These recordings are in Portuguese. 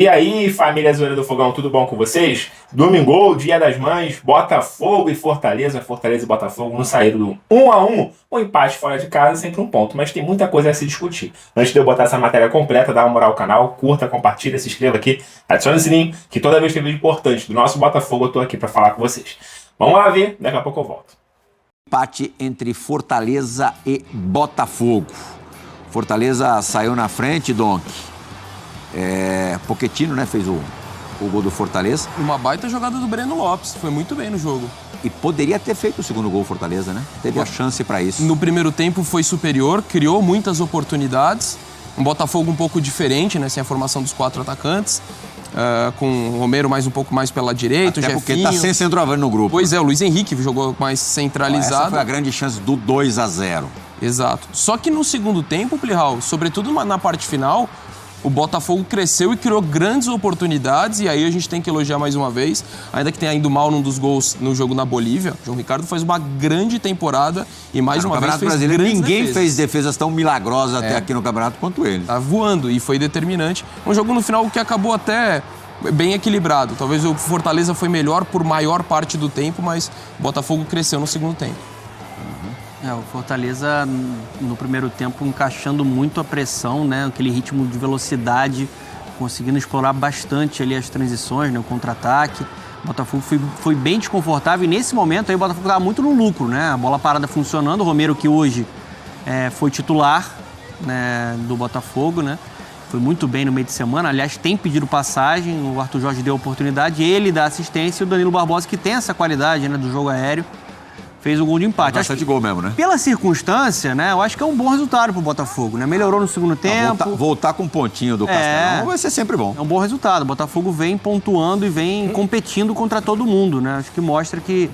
E aí, família Zoeira do Fogão, tudo bom com vocês? Domingou, Dia das Mães, Botafogo e Fortaleza. Fortaleza e Botafogo não saíram do 1-1. O empate fora de casa é sempre um ponto, mas tem muita coisa a se discutir. Antes de eu botar essa matéria completa, dá uma moral ao canal, curta, compartilha, se inscreva aqui, adicione o sininho, que toda vez que tem vídeo importante do nosso Botafogo, eu tô aqui pra falar com vocês. Vamos lá ver, daqui a pouco eu volto. Empate entre Fortaleza e Botafogo. Fortaleza saiu na frente, Donk. Pochettino, né, fez o gol do Fortaleza. Uma baita jogada do Breno Lopes, foi muito bem no jogo. E poderia ter feito o segundo gol Fortaleza, né? Teve a chance para isso. No primeiro tempo foi superior, criou muitas oportunidades. Um Botafogo um pouco diferente, né, sem a formação dos 4 atacantes. Com o Romero um pouco mais pela direita, até o Jefinho. porque tá sem centroavante no grupo. Pois é, o Luiz Henrique jogou mais centralizado. Essa foi a grande chance do 2-0. Exato. Só que no segundo tempo, Plihal, sobretudo na parte final, o Botafogo cresceu e criou grandes oportunidades, e aí a gente tem que elogiar mais uma vez, ainda que tenha ido mal num dos gols no jogo na Bolívia. João Ricardo faz uma grande temporada e mais uma vez fez brasileiro, grandes ninguém defesas. Fez defesas tão milagrosas até aqui no campeonato quanto ele. Tá voando e foi determinante. Um jogo no final que acabou até bem equilibrado. Talvez o Fortaleza foi melhor por maior parte do tempo, mas o Botafogo cresceu no segundo tempo. O Fortaleza, no primeiro tempo, encaixando muito a pressão, né? Aquele ritmo de velocidade, conseguindo explorar bastante ali as transições, né? O contra-ataque. O Botafogo foi bem desconfortável e nesse momento aí o Botafogo estava muito no lucro, né? A bola parada funcionando, o Romero que hoje foi titular, né, do Botafogo, né? Foi muito bem no meio de semana, aliás, tem pedido passagem, o Arthur Jorge deu a oportunidade, ele dá assistência e o Danilo Barbosa, que tem essa qualidade, né, do jogo aéreo, fez o gol de empate. Bastante gol mesmo, né? Pela circunstância, né, eu acho que é um bom resultado pro Botafogo, né? Melhorou no segundo tempo. Voltar com um pontinho do Castelão vai ser sempre bom. É um bom resultado. O Botafogo vem pontuando e vem competindo contra todo mundo, né? Acho que mostra que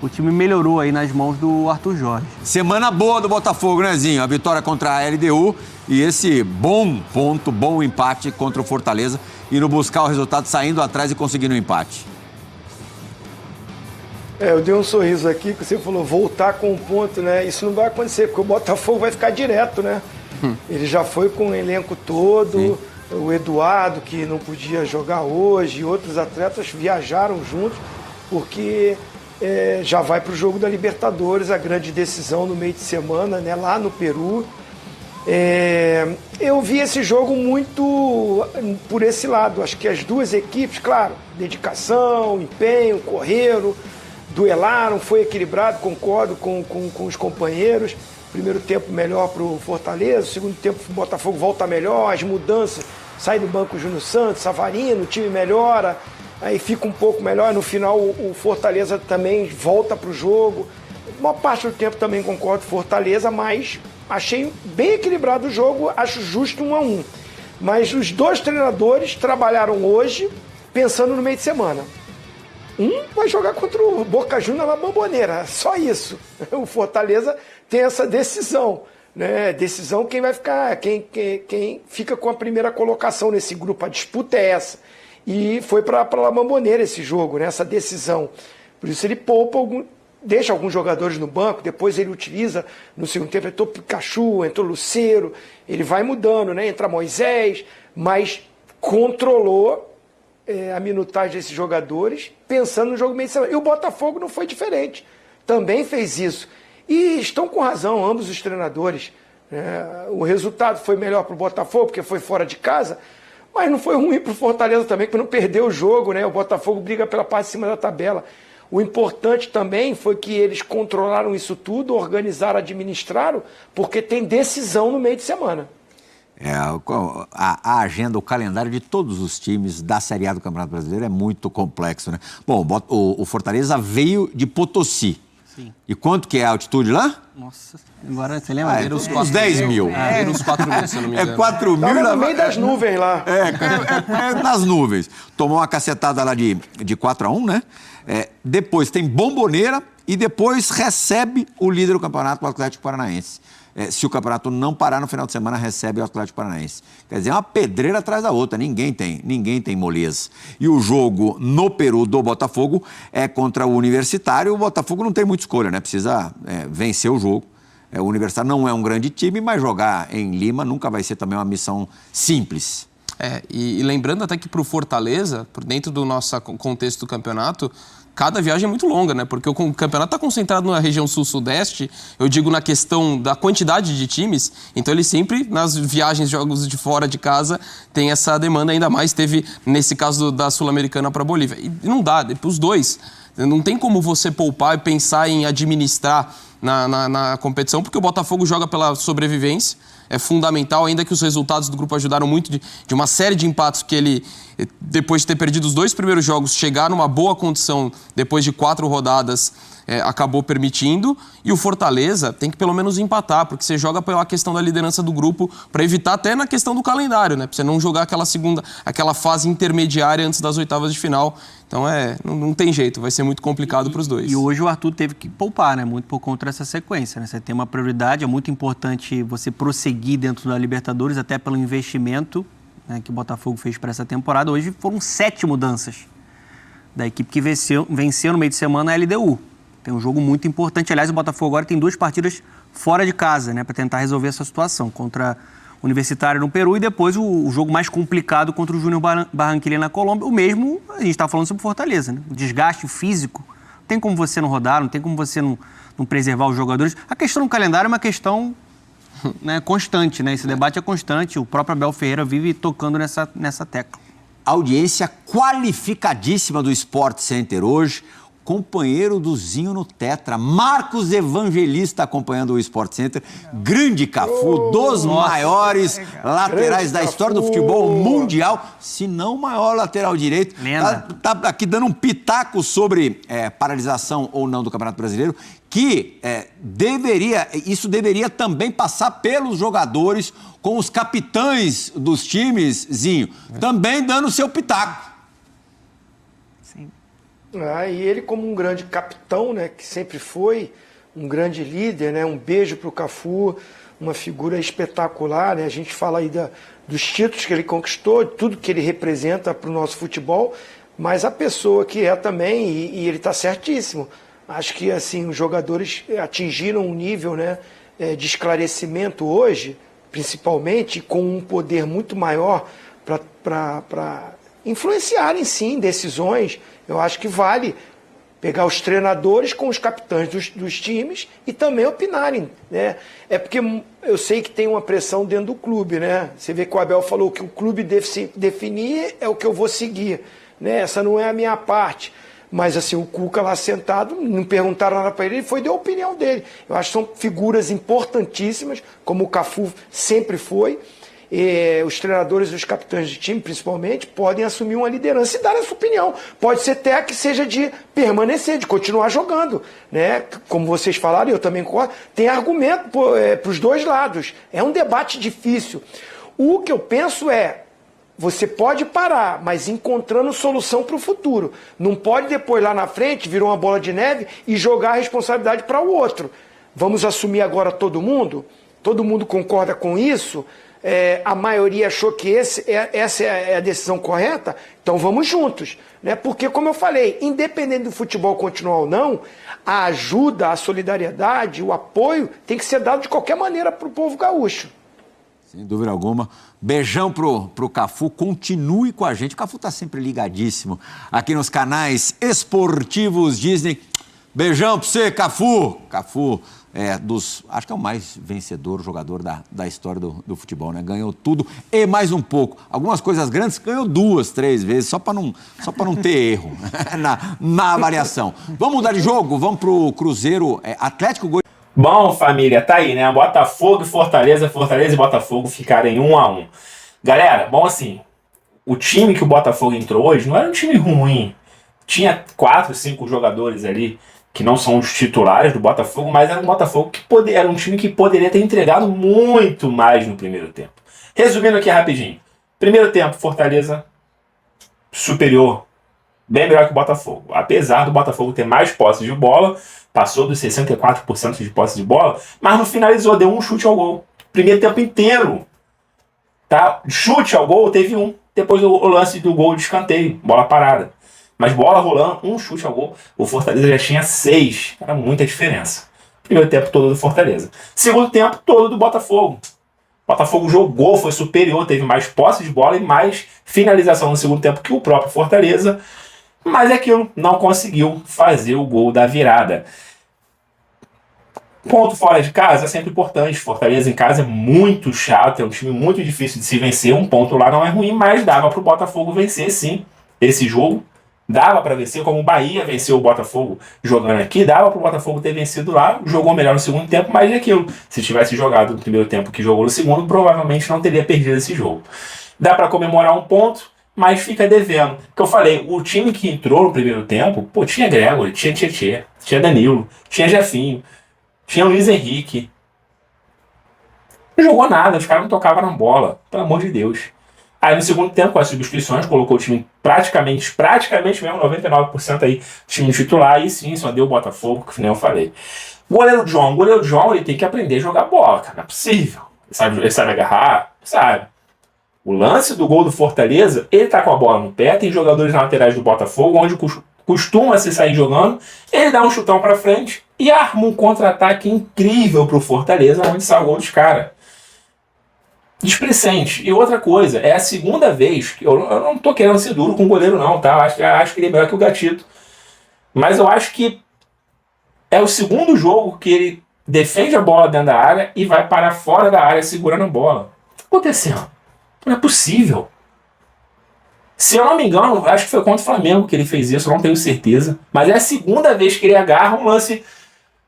o time melhorou aí nas mãos do Arthur Jorge. Semana boa do Botafogo, né, Zinho? A vitória contra a LDU e esse bom ponto, bom empate contra o Fortaleza, indo buscar o resultado, saindo atrás e conseguindo o empate. Eu dei um sorriso aqui, que você falou voltar com um ponto, né? Isso não vai acontecer, porque o Botafogo vai ficar direto, né? Ele já foi com o elenco todo, sim. O Eduardo, que não podia jogar hoje, e outros atletas viajaram juntos, porque já vai para o jogo da Libertadores, a grande decisão no meio de semana, né? Lá no Peru. Eu vi esse jogo muito por esse lado. Acho que as duas equipes, claro, dedicação, empenho, correram, duelaram, foi equilibrado, concordo com os companheiros. Primeiro tempo melhor para o Fortaleza, segundo tempo o Botafogo volta melhor, as mudanças, sai do banco o Júnior Santos, Savarino, o time melhora, aí fica um pouco melhor, no final o Fortaleza também volta para o jogo. Uma parte do tempo também concordo com Fortaleza, mas achei bem equilibrado o jogo, acho justo 1-1. Mas os dois treinadores trabalharam hoje pensando no meio de semana. Um vai jogar contra o Boca Juniors na Bombonera, só isso. O Fortaleza tem essa decisão, né? Decisão quem vai ficar, quem fica com a primeira colocação nesse grupo, a disputa é essa. E foi para a Bombonera esse jogo, né? Essa decisão. Por isso ele poupa deixa alguns jogadores no banco, depois ele utiliza, no segundo tempo entrou Pikachu, entrou Lucero, ele vai mudando, né? Entra Moisés, mas controlou a minutagem desses jogadores, pensando no jogo meio de semana. E o Botafogo não foi diferente. Também fez isso. E estão com razão, ambos os treinadores. O resultado foi melhor para o Botafogo, porque foi fora de casa, mas não foi ruim para o Fortaleza também, porque não perdeu o jogo, né? O Botafogo briga pela parte de cima da tabela. O importante também foi que eles controlaram isso tudo, organizaram, administraram, porque tem decisão no meio de semana. A agenda, o calendário de todos os times da Série A do Campeonato Brasileiro é muito complexo, né? Bom, o Fortaleza veio de Potosí. Sim. E quanto que é a altitude lá? Nossa, agora você lembra? Uns 10 mil. Uns 4 mil, se eu não me engano. 4 mil. Tava no meio das nuvens lá. Nas nuvens. Tomou uma cacetada lá de 4-1, né? Depois tem Bombonera e depois recebe o líder do campeonato, o Atlético Paranaense. Se o campeonato não parar no final de semana, recebe o Atlético Paranaense. Quer dizer, é uma pedreira atrás da outra, ninguém tem moleza. E o jogo no Peru do Botafogo é contra o Universitário. O Botafogo não tem muita escolha, né? Precisa vencer o jogo. O Universitário não é um grande time, mas jogar em Lima nunca vai ser também uma missão simples. E lembrando até que para o Fortaleza, por dentro do nosso contexto do campeonato, cada viagem é muito longa, né? Porque o campeonato está concentrado na região sul-sudeste, eu digo na questão da quantidade de times, então ele sempre, nas viagens, jogos de fora de casa, tem essa demanda ainda mais. Teve, nesse caso da Sul-Americana para a Bolívia. E não dá, os dois. Não tem como você poupar e pensar em administrar na competição, porque o Botafogo joga pela sobrevivência. É fundamental, ainda que os resultados do grupo ajudaram muito de uma série de empates que ele, depois de ter perdido os 2 primeiros jogos, chegar numa boa condição depois de 4 rodadas, acabou permitindo. E o Fortaleza tem que pelo menos empatar, porque você joga pela questão da liderança do grupo, para evitar até na questão do calendário, né? Para você não jogar aquela fase intermediária antes das oitavas de final. Então não tem jeito, vai ser muito complicado para os dois. E hoje o Arthur teve que poupar, né? Muito por conta dessa sequência, né? Você tem uma prioridade, é muito importante você prosseguir dentro da Libertadores, até pelo investimento, né, que o Botafogo fez para essa temporada. Hoje foram 7 mudanças da equipe que venceu no meio de semana a LDU. Tem um jogo muito importante. Aliás, o Botafogo agora tem 2 partidas fora de casa, né, para tentar resolver essa situação, contra o Universitário no Peru e depois o jogo mais complicado contra o Júnior Barranquilla na Colômbia. O mesmo, a gente está falando sobre Fortaleza, né? O desgaste físico. Não tem como você não rodar, não tem como você não preservar os jogadores. A questão do calendário é uma questão, né, constante, né? Esse debate é constante. O próprio Abel Ferreira vive tocando nessa tecla. Audiência qualificadíssima do Sport Center hoje. Companheiro do Zinho no Tetra, Marcos Evangelista acompanhando o Sport Center. Grande Cafu, dos maiores laterais da história do futebol mundial, se não o maior lateral direito. Tá aqui dando um pitaco sobre paralisação ou não do Campeonato Brasileiro, que isso deveria também passar pelos jogadores, com os capitães dos times, Zinho, também dando o seu pitaco. E ele, como um grande capitão, né, que sempre foi um grande líder, né, um beijo para o Cafu, uma figura espetacular, né, a gente fala aí dos títulos que ele conquistou, de tudo que ele representa para o nosso futebol, mas a pessoa que é também, e ele está certíssimo. Acho que assim, os jogadores atingiram um nível, né, de esclarecimento hoje, principalmente com um poder muito maior para influenciarem, sim, decisões. Eu acho que vale pegar os treinadores com os capitães dos times e também opinarem, né? É porque eu sei que tem uma pressão dentro do clube, né? Você vê que o Abel falou que o clube deve se definir, é o que eu vou seguir, né? Essa não é a minha parte. Mas assim, o Cuca lá sentado, não perguntaram nada para ele foi deu a opinião dele. Eu acho que são figuras importantíssimas, como o Cafu sempre foi. Os treinadores e os capitães de time, principalmente, podem assumir uma liderança e dar a sua opinião. Pode ser até que seja de permanecer, de continuar jogando, né? Como vocês falaram, eu também concordo, tem argumento para os dois lados. É um debate difícil. O que eu penso você pode parar, mas encontrando solução para o futuro. Não pode depois, lá na frente, virar uma bola de neve e jogar a responsabilidade para o outro. Vamos assumir agora todo mundo? Todo mundo concorda com isso? A maioria achou que essa é a decisão correta, então vamos juntos, né? Porque, como eu falei, independente do futebol continuar ou não, a ajuda, a solidariedade, o apoio tem que ser dado de qualquer maneira para o povo gaúcho. Sem dúvida alguma. Beijão pro Cafu, continue com a gente. O Cafu tá sempre ligadíssimo aqui nos canais esportivos Disney. Beijão pra você, Cafu. Cafu acho que é o mais vencedor jogador da história do futebol, né? Ganhou tudo e mais um pouco. Algumas coisas grandes ganhou 2, 3 vezes, só para não ter erro na avaliação. Vamos mudar de jogo? Vamos pro Cruzeiro Atlético Goianiense. Bom, família, tá aí, né? Botafogo e Fortaleza e Botafogo ficarem 1-1. Galera, bom assim, o time que o Botafogo entrou hoje não era um time ruim. Tinha 4, 5 jogadores ali que não são os titulares do Botafogo, mas era um Botafogo que era um time que poderia ter entregado muito mais no primeiro tempo. Resumindo aqui rapidinho. Primeiro tempo, Fortaleza superior, bem melhor que o Botafogo. Apesar do Botafogo ter mais posse de bola, passou dos 64% de posse de bola, mas não finalizou, deu um chute ao gol. Primeiro tempo inteiro. Tá? Chute ao gol, teve um. Depois o lance do gol de escanteio, bola parada. Mas bola rolando, um chute ao gol. O Fortaleza já tinha 6. Era muita diferença. Primeiro tempo todo do Fortaleza. Segundo tempo todo do Botafogo. O Botafogo jogou, foi superior, teve mais posse de bola e mais finalização no segundo tempo que o próprio Fortaleza, mas é aquilo, não conseguiu fazer o gol da virada. Ponto fora de casa é sempre importante. Fortaleza em casa é muito chato, é um time muito difícil de se vencer. Um ponto lá não é ruim, mas dava para o Botafogo vencer sim esse jogo. Dava para vencer, como o Bahia venceu o Botafogo jogando aqui, dava para o Botafogo ter vencido lá, jogou melhor no segundo tempo, mas é aquilo. Se tivesse jogado no primeiro tempo que jogou no segundo, provavelmente não teria perdido esse jogo. Dá para comemorar um ponto, mas fica devendo. Porque eu falei, o time que entrou no primeiro tempo, pô, tinha Gregory, tinha Tietê, tinha Danilo, tinha Jefinho, tinha Luiz Henrique. Não jogou nada, os caras não tocavam na bola, pelo amor de Deus. Aí no segundo tempo, com as substituições, colocou o time praticamente mesmo, 99% aí, time titular, e sim, só deu o Botafogo, que nem eu falei. O goleiro John, ele tem que aprender a jogar bola, cara, não é possível. Ele sabe agarrar, sabe. O lance do gol do Fortaleza, ele tá com a bola no pé, tem jogadores laterais do Botafogo, onde costuma se sair jogando, ele dá um chutão pra frente e arma um contra-ataque incrível pro Fortaleza, onde sai o gol dos caras. Displicente. E outra coisa, é a segunda vez que eu não tô querendo ser duro com o goleiro não, tá? Acho que ele é melhor que o Gatito. Mas eu acho que é o segundo jogo que ele defende a bola dentro da área e vai para fora da área segurando a bola. O que tá acontecendo? Não é possível. Se eu não me engano, acho que foi contra o Flamengo que ele fez isso, eu não tenho certeza. Mas é a segunda vez que ele agarra um lance.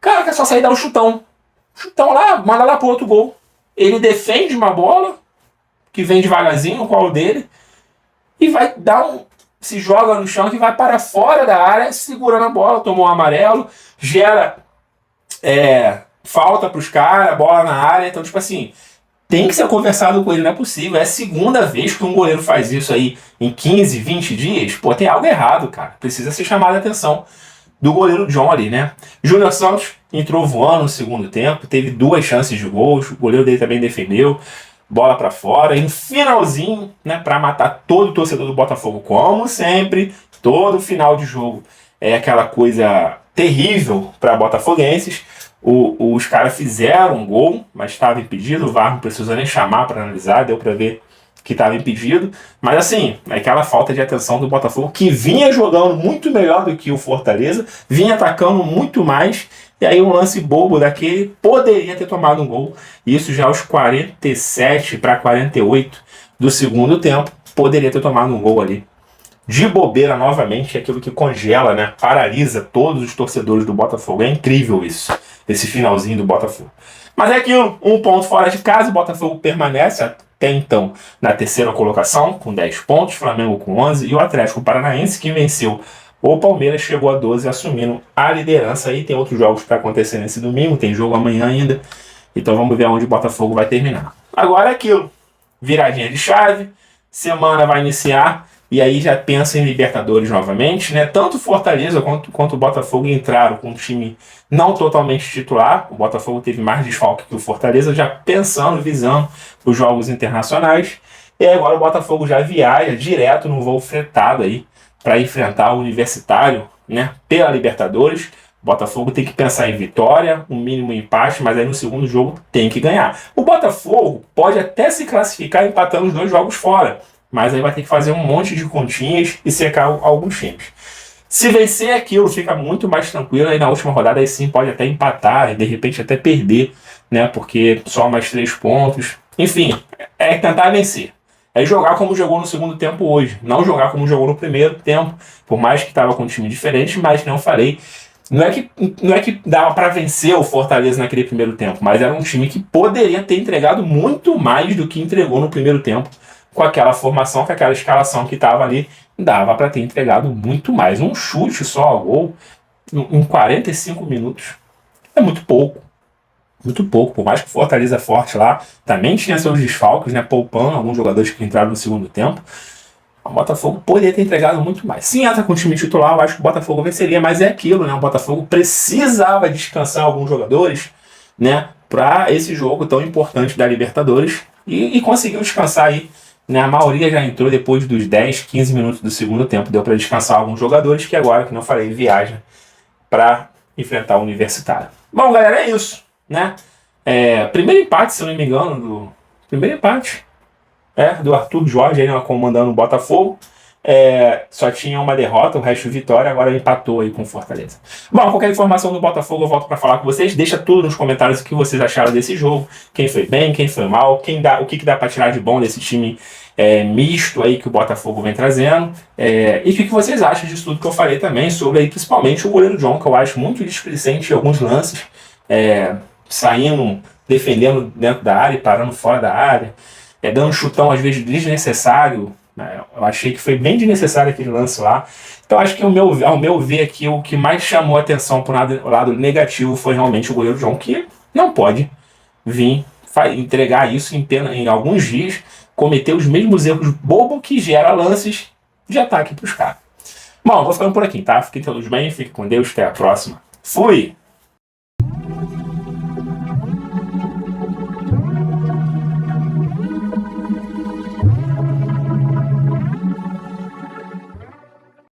Cara, que é só sair e dar um chutão. Chutão lá, manda lá pro outro gol. Ele defende uma bola que vem devagarzinho no colo dele e vai dar se joga no chão que vai para fora da área segurando a bola, tomou um amarelo, gera falta pros caras, bola na área. Então, tipo assim, tem que ser conversado com ele, não é possível. É a segunda vez que um goleiro faz isso aí em 15, 20 dias. Pô, tem algo errado, cara. Precisa ser chamada a atenção do goleiro John ali, né? Júnior Santos entrou voando no segundo tempo, teve 2 chances de gols, o goleiro dele também defendeu, bola pra fora, e no finalzinho, né, pra matar todo o torcedor do Botafogo, como sempre, todo final de jogo é aquela coisa terrível para botafoguenses. Os caras fizeram um gol, mas estava impedido, o VAR não precisou nem chamar para analisar, deu para ver que estava impedido, mas assim, aquela falta de atenção do Botafogo, que vinha jogando muito melhor do que o Fortaleza, vinha atacando muito mais, e aí um lance bobo daquele poderia ter tomado um gol, isso já aos 47 para 48 do segundo tempo, poderia ter tomado um gol ali. De bobeira novamente, é aquilo que congela, né? Paralisa todos os torcedores do Botafogo, é incrível isso, esse finalzinho do Botafogo. Mas é aquilo, um ponto fora de casa, o Botafogo permanece até então na terceira colocação, com 10 pontos, Flamengo com 11, e o Atlético Paranaense, que venceu o Palmeiras, chegou a 12, assumindo a liderança. Aí tem outros jogos para acontecer nesse domingo, tem jogo amanhã ainda, então vamos ver onde o Botafogo vai terminar. Agora é aquilo, viradinha de chave, semana vai iniciar, e aí já pensa em Libertadores novamente, né? Tanto Fortaleza quanto o Botafogo entraram com um time não totalmente titular. O Botafogo teve mais desfalque que o Fortaleza, já pensando, visando os jogos internacionais. E agora o Botafogo já viaja direto no voo fretado aí para enfrentar o Universitário, né? Pela Libertadores. O Botafogo tem que pensar em vitória, um mínimo empate, mas aí no segundo jogo tem que ganhar. O Botafogo pode até se classificar empatando os 2 jogos fora, mas aí vai ter que fazer um monte de continhas e secar alguns times. Se vencer aquilo, fica muito mais tranquilo, aí na última rodada aí sim pode até empatar e de repente até perder, né? Porque só mais 3 pontos. Enfim, é tentar vencer. É jogar como jogou no segundo tempo hoje, não jogar como jogou no primeiro tempo, por mais que estava com um time diferente, mas não falei. Não é que dava para vencer o Fortaleza naquele primeiro tempo, mas era um time que poderia ter entregado muito mais do que entregou no primeiro tempo. Com aquela formação, com aquela escalação que estava ali, dava para ter entregado muito mais. Um chute só ao gol em 45 minutos é muito pouco. Muito pouco. Por mais que o Fortaleza forte lá, também tinha seus desfalques, né? Poupando alguns jogadores que entraram no segundo tempo. O Botafogo poderia ter entregado muito mais. Se entra com o time titular, eu acho que o Botafogo venceria, mas é aquilo, né? O Botafogo precisava descansar alguns jogadores, né? Para esse jogo tão importante da Libertadores e conseguiu descansar aí. A maioria já entrou depois dos 10, 15 minutos do segundo tempo. Deu para descansar alguns jogadores que agora, que não falei, viajam para enfrentar o Universitário. Bom, galera, é isso, né? Primeiro empate, se eu não me engano, Primeiro empate. Do Arthur Jorge, ele comandando o Botafogo. Só tinha uma derrota, o resto vitória, agora empatou aí com o Fortaleza. Bom, qualquer informação do Botafogo eu volto para falar com vocês. Deixa tudo nos comentários o que vocês acharam desse jogo, quem foi bem, quem foi mal, o que dá para tirar de bom desse time misto aí que o Botafogo vem trazendo, e o que vocês acham disso tudo que eu falei também sobre aí, principalmente o goleiro John, que eu acho muito displicente em alguns lances, saindo, defendendo dentro da área e parando fora da área, dando um chutão às vezes desnecessário. Eu achei que foi bem desnecessário aquele lance lá. Então acho que ao meu ver aqui, o que mais chamou a atenção para o lado negativo foi realmente o goleiro John, que não pode vir entregar isso em alguns dias, cometer os mesmos erros bobos que gera lances de ataque para os caras. Bom, vou ficando por aqui, tá? Fiquem todos bem, fiquem com Deus, até a próxima. Fui!